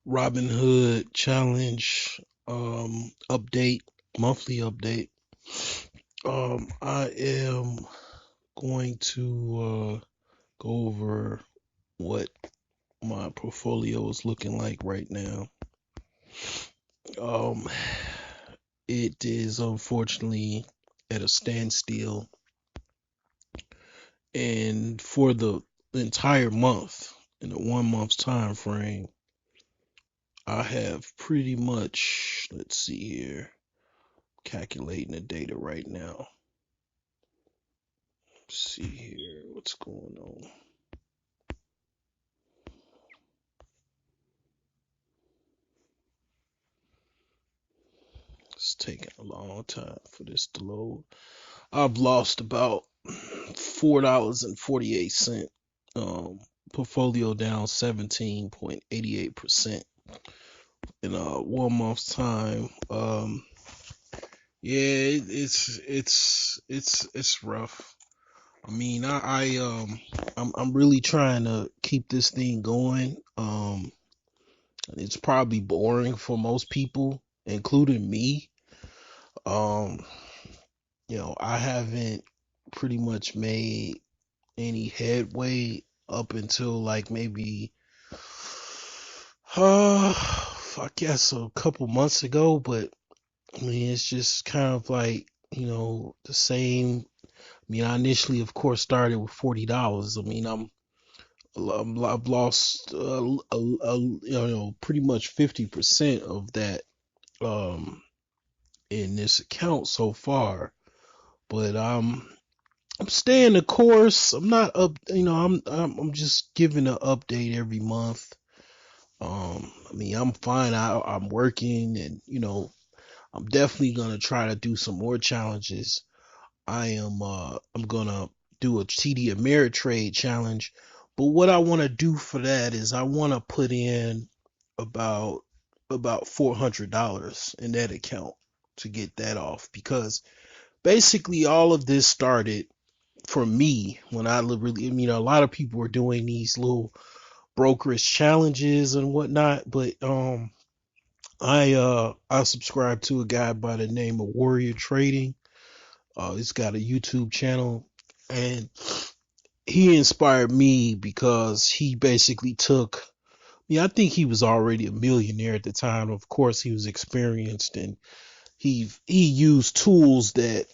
Robinhood challenge update, monthly update. I am going to go over what my portfolio is looking like right now. Um, it is unfortunately at a standstill, and for the entire month, in a 1 month time frame, I have pretty much, let's see here, calculating the data right now. Let's see here, what's going on. It's taking a long time for this to load. I've lost about $4.48. Portfolio down 17.88% in a 1 month's time. Yeah, it's rough. I mean, I'm really trying to keep this thing going. It's probably boring for most people, including me. Um, I haven't pretty much made any headway up until like maybe, I guess a couple months ago, but I mean, it's just kind of like, the same. I mean, I initially, of course, started with $40. I mean, I've lost, pretty much 50% of that, um, in this account so far. But I'm staying the course. I'm not up. I'm just giving an update every month. I mean, I'm fine. I'm working, and I'm definitely gonna try to do some more challenges. I'm gonna do a TD Ameritrade challenge, but what I want to do for that is I want to put in about $400 in that account to get that off, because basically all of this started for me when really, a lot of people were doing these little brokerage challenges and whatnot, but I subscribe to a guy by the name of Warrior Trading. He's got a YouTube channel, and he inspired me because he basically took. I think he was already a millionaire at the time. Of course, he was experienced, and he used tools that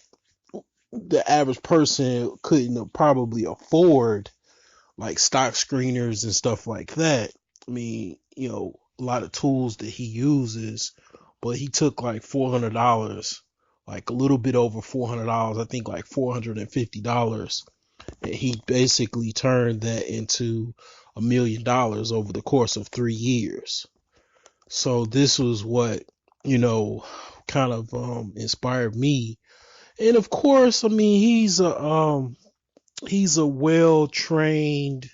the average person couldn't probably afford, like stock screeners and stuff like that. I mean, a lot of tools that he uses, but he took like $400, like a little bit over $400, I think like $450, and he basically turned that into $1 million over the course of 3 years. So this was what, you know, kind of inspired me. And of course, I mean, he's a well trained,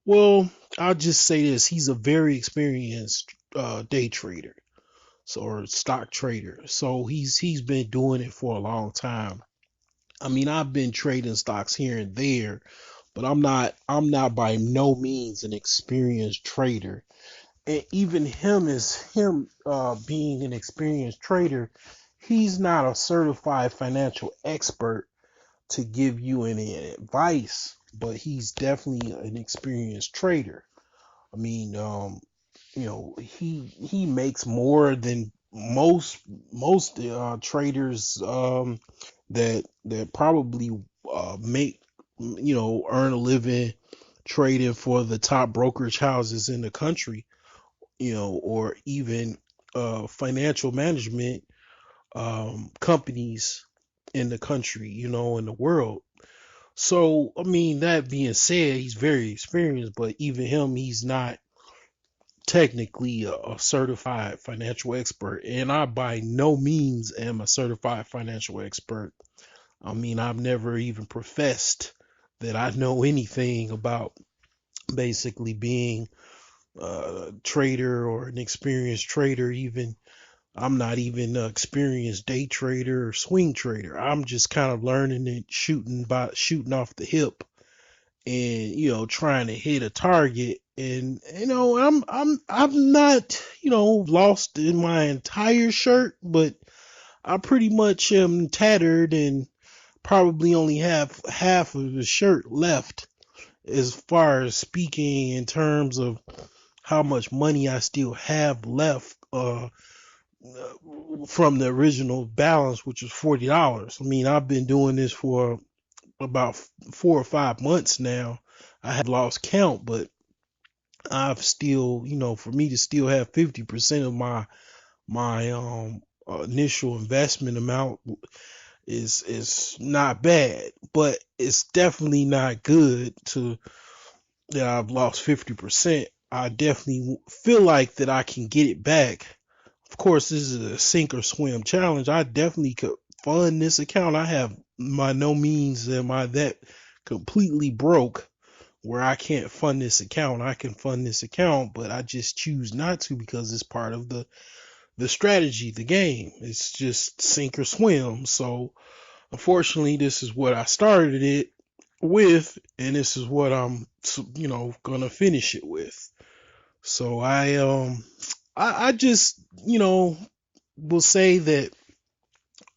well, I'll just say this: he's a very experienced day trader, so, or stock trader. So he's been doing it for a long time. I mean, I've been trading stocks here and there, but I'm not by no means an experienced trader. And even him being an experienced trader, he's not a certified financial expert to give you any advice, but he's definitely an experienced trader. I mean, he makes more than most traders that probably make, earn a living trading for the top brokerage houses in the country, or even financial management companies in the country, in the world. So, I mean, that being said, he's very experienced, but even him, he's not technically a certified financial expert. And I by no means am a certified financial expert. I mean, I've never even professed that I know anything about basically being a trader or an experienced trader. Even I'm not even an experienced day trader or swing trader. I'm just kind of learning and shooting off the hip, and trying to hit a target And I'm not, lost in my entire shirt, but I pretty much am tattered and probably only have half of the shirt left as far as speaking in terms of how much money I still have left from the original balance, which was $40. I mean, I've been doing this for about 4 or 5 months now. I have lost count, but I've still, for me to still have 50% of my initial investment amount is not bad, but it's definitely not good to that I've lost 50%. I definitely feel like that I can get it back. Of course, this is a sink or swim challenge. I definitely could fund this account. I have by no means am I that completely broke where I can't fund this account. I can fund this account, but I just choose not to because it's part of the strategy, the game. It's just sink or swim. So unfortunately, this is what I started it with, and this is what I'm, gonna finish it with. So I just, will say that.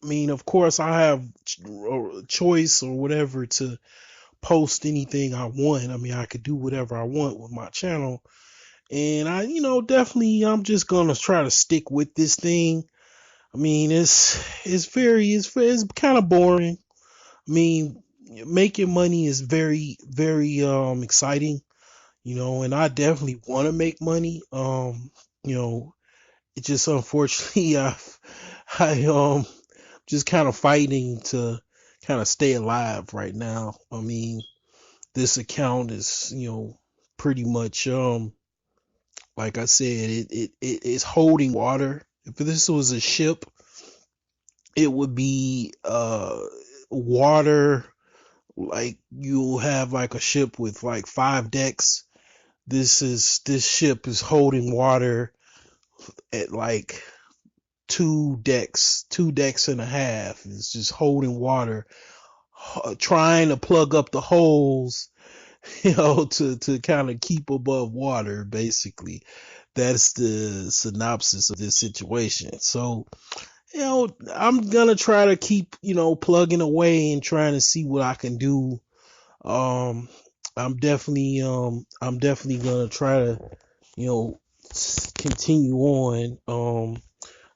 I mean, of course, I have a choice or whatever to post anything I want. I mean, I could do whatever I want with my channel, and definitely, I'm just gonna try to stick with this thing. I mean, it's kind of boring. I mean, making money is very, very exciting, and I definitely want to make money. You know, it just unfortunately I just kind of fighting to kind of stay alive right now. I mean, this account is, pretty much like I said, it is holding water. If this was a ship, it would be water. Like you'll have like a ship with like 5 decks. This ship is holding water at like 2 decks and a half. It's just holding water, trying to plug up the holes, to kind of keep above water. Basically, that's the synopsis of this situation. So, I'm gonna try to keep, plugging away and trying to see what I can do. Um, I'm definitely gonna try to, you know, continue on.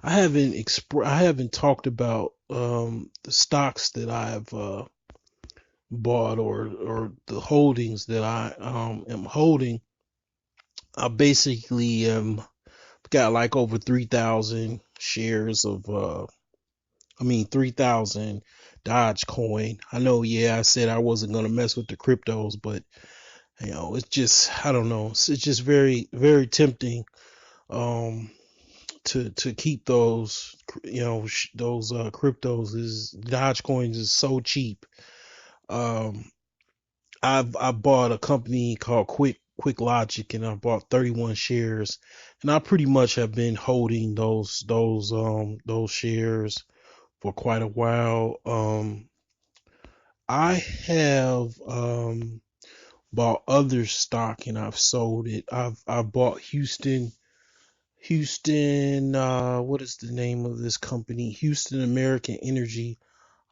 I haven't talked about the stocks that I've bought or the holdings that I am holding. I basically got like over 3,000 shares of 3,000 Dogecoin. I know, yeah, I said I wasn't gonna mess with the cryptos, but it's just, I don't know. It's just very, very tempting to keep those, those cryptos. Is Dogecoins is so cheap. Um, I bought a company called Quick Logic, and I bought 31 shares, and I pretty much have been holding those shares for quite a while. I have bought other stock and I've sold it. I've bought what is the name of this company? Houston American Energy.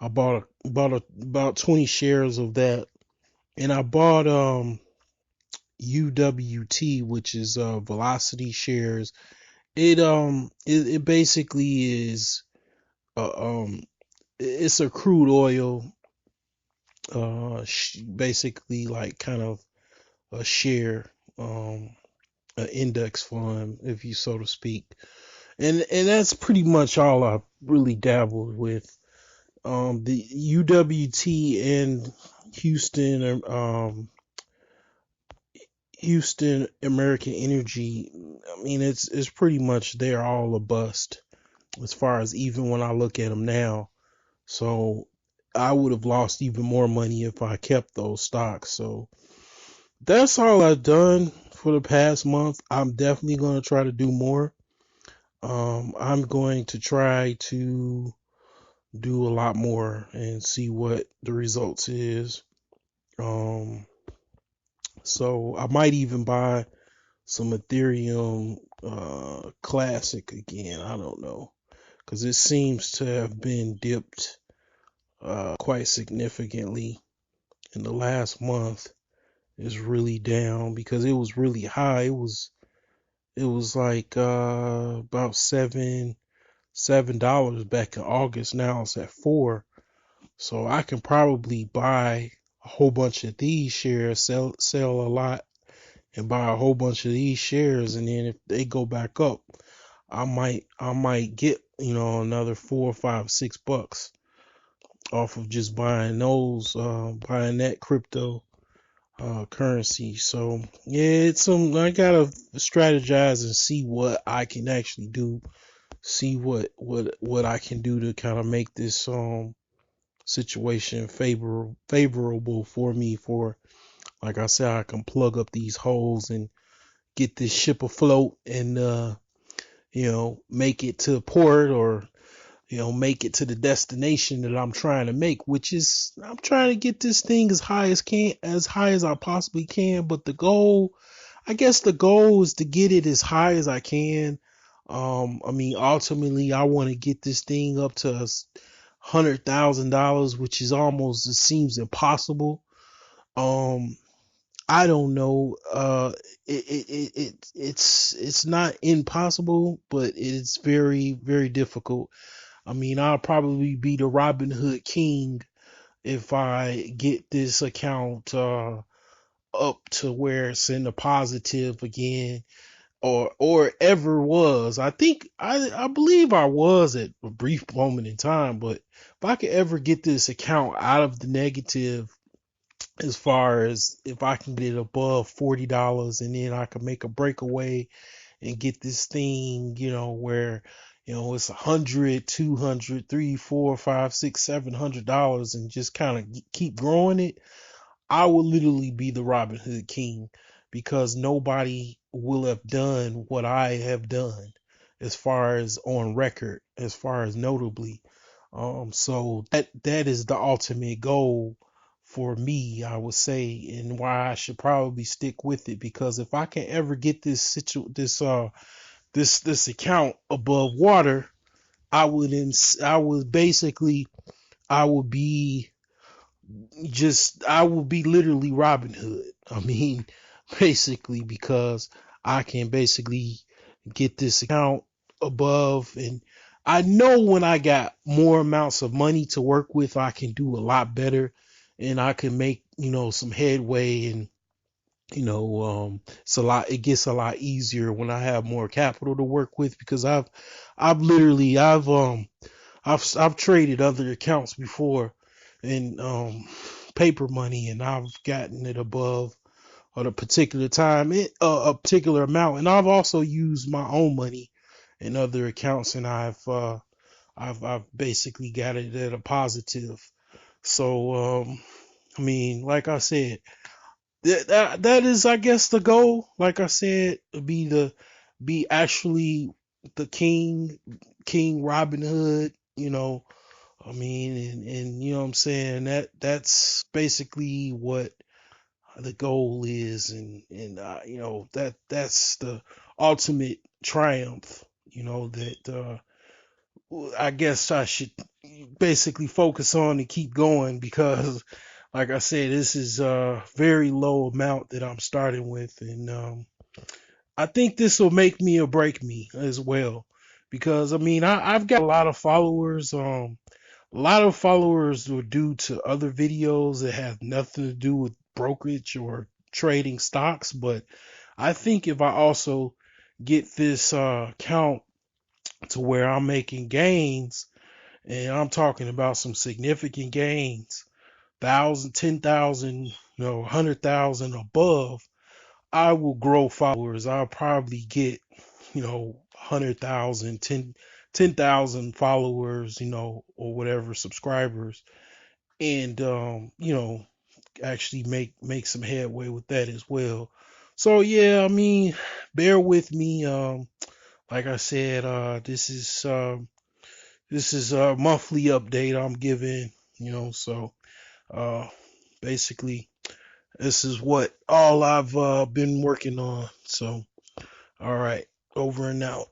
I about 20 shares of that, and I bought UWT, which is Velocity shares. It basically is uh, um it's a crude oil basically like kind of a share, an index fund, if you so to speak. And that's pretty much all I really dabbled with. The UWT and Houston, Houston American Energy. I mean, it's pretty much they're all a bust as far as even when I look at them now. So I would have lost even more money if I kept those stocks. So that's all I've done for the past month. I'm definitely going to try to do more. I'm going to try to do a lot more and see what the results is. Um, so I might even buy. some Ethereum Classic again. I don't know, because it seems to have been dipped quite significantly in the last month. Is really down because it was really high. It was like about $7 back in August. Now it's at 4. So I can probably buy a whole bunch of these shares, sell a lot, and buy a whole bunch of these shares, and then if they go back up, I might get another $4 or $5 or $6 off of just buying those, buying that crypto currency. So yeah, it's some I gotta strategize and see what I can actually do, see what I can do to kind of make this situation favorable for me, for like I said, I can plug up these holes and get this ship afloat, and make it to port, or make it to the destination that I'm trying to make, which is I'm trying to get this thing as high as I possibly can. But I guess the goal is to get it as high as I can. I mean, ultimately, I want to get this thing up to $100,000, which is almost, it seems impossible. Um, I don't know. It's not impossible, but it's very, very difficult. I mean, I'll probably be the Robinhood king if I get this account up to where it's in the positive again, or ever was. I believe I was at a brief moment in time, but if I could ever get this account out of the negative, as far as if I can get it above $40, and then I can make a breakaway and get this thing, where it's 100, 200, 3, 4, 5, 6, $700, and just kind of keep growing it. I will literally be the Robin Hood king, because nobody will have done what I have done, as far as on record, as far as notably. So that is the ultimate goal for me, I would say, and why I should probably stick with it, because if I can ever get this account above water, I would basically, I would be I will be literally Robin Hood. I mean, basically, because I can basically get this account above, and I know when I got more amounts of money to work with, I can do a lot better, and I can make, some headway, and it gets a lot easier when I have more capital to work with, because I've literally, I've traded other accounts before, and paper money, and I've gotten it above at a particular time, a particular amount, and I've also used my own money in other accounts, and I've basically got it at a positive. So I mean, like I said, that is, I guess, the goal. Like I said, be actually the King Robin Hood. I mean, and you know what I'm saying, that's basically what the goal is, and that's the ultimate triumph. That I guess I should basically focus on and keep going, because, like I said, this is a very low amount that I'm starting with, and I think this will make me or break me as well, because I mean, I've got a lot of followers. A lot of followers were due to other videos that have nothing to do with brokerage or trading stocks. But I think if I also get this account to where I'm making gains, and I'm talking about some significant gains, 1,000, 10,000, 100,000 above, I will grow followers. I'll probably get, 100,000, 10,000 followers, or whatever, subscribers, and actually make some headway with that as well. So yeah, I mean, bear with me. Like I said, this is a monthly update I'm giving. So uh, basically, this is what all I've been working on. So All right, over and out.